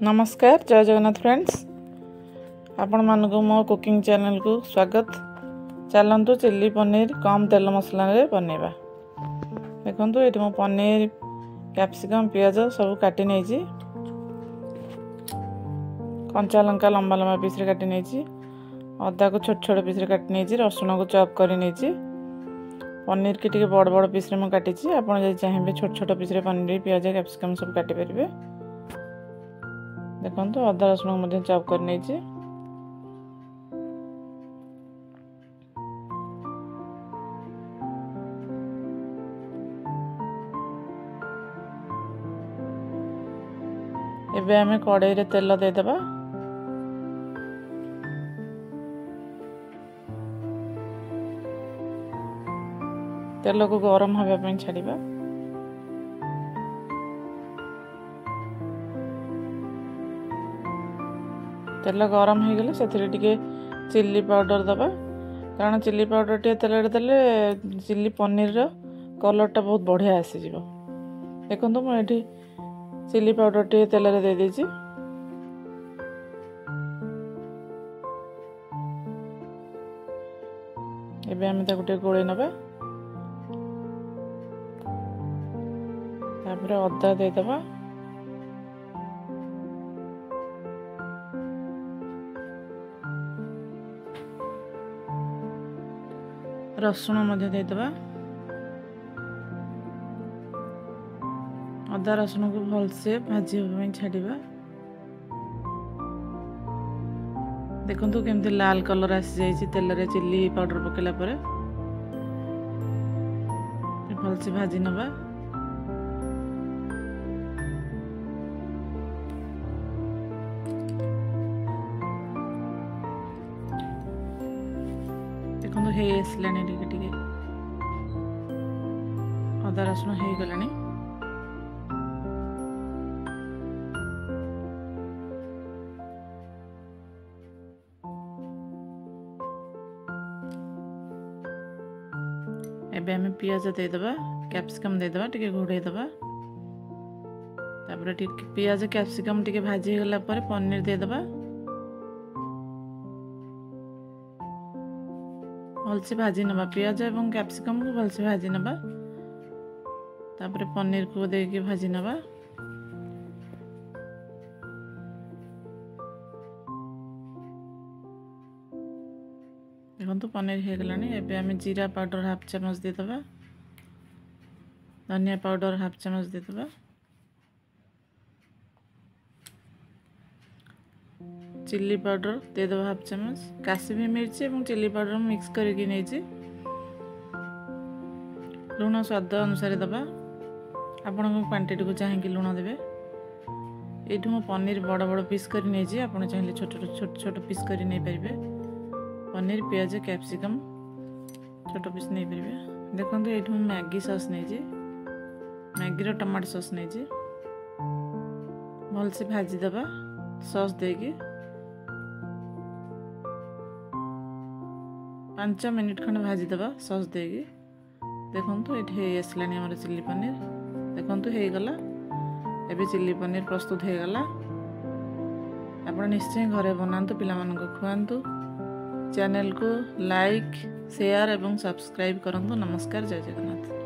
नमस्कार जय जगन्नाथ फ्रेंड्स आपण मानक मो कुकिंग चैनल को स्वागत। चलतु चिल्ली पनीर कम तेल मसला रे बनैबा। देखंतु एठी मो पनीर कैप्सिकम पियाज सब काटी नेछि। कंचा लंका लंबा लंबा पीस रे काटी नेछि। अदा को छोट छोट पीस रे काटी नेछि। रसुण को चॉप करि नेछि। पनीर के टिके बड़ बड़ पीस रे मो काटी छी। आपण जे चाहेबे छोट छोट पीस रे पनीर पियाज कैप्सिकम सब काटी परिबे। देखो अदा रसुण चॉप कर नहीं एबे आमे कड़ाई रे तेल दे देबा। तेल को गरम होबा पई छाड़ीबा। तेल गरम हो गले से चिल्ली पाउडर दबा। कारण चिल्ली पाउडर टे तेल देले चिल्ली पनीर रो कलर टा बहुत बढ़िया आसी जिवो। देखंतु म एठी चिल्ली पाउडर टे तेल रे दे देछि। एबे हम ताको टे गोळे नबा। तापर अदा दे दबा। रसुण दे दबा। अदा रसुण को भलसे भाजी छाड़ीबा। देखंतु केमती लाल कलर आसी जाइछि तेल रे चिल्ली पाउडर पकेला परे। भलसे भाजी नबा। देखो हे आसलानी टिके टिके अदा रसुण हो गलानी। एबे हमें पियाज दे दबा। कैप्सिकम दे दबा। टिके घोड़े दबा। तापर टिके पियाज कैप्सिकम टिके भाजी गला पर पनीर दे दबा। भलसे भाजी नबा। पियाज एवं कैप्सिकम को भलसे भाजी नबा। तापर पनीर को देके भाजी नबा। देखो पनीर हो गलानी। एबे हमें जीरा पाउडर हाफ चम्मच दे दबा। धनिया पाउडर हाफ चम्मच दे दबा। चिल्ली पाउडर दे दबा हाफ चम्मच। काश्मीरी मिर्ची और चिल्ली पाउडर मिक्स करके नहीं। लुण स्वाद अनुसार दबा। आपण क्वांटिटी को चाहिए लुण देवे। ये पनीर बड़ बड़ पीस कर नहीं। आप चाहिए छोट छोट छोट पीस कर नहीं पारे। पनीर पियाज कैप्सिकम छोट पीस नहीं पारे। देखो ये मैगी सॉस नहीं। मैगी रो टमाटो सॉस नहीं। भलसे भाजी दबा सॉस देगी। 5 मिनिट खंड भाजी दबा सॉस देगी। देखो ये आसलानी हमारे चिल्ली पनीर। देखो हो गला। एबे चिल्ली पनीर प्रस्तुत हो गला। आप निश्चय घरे बनातु पिला मानक खुआंतु। चैनल को लाइक शेयर एवं सब्सक्राइब करंतु। नमस्कार जय जगन्नाथ।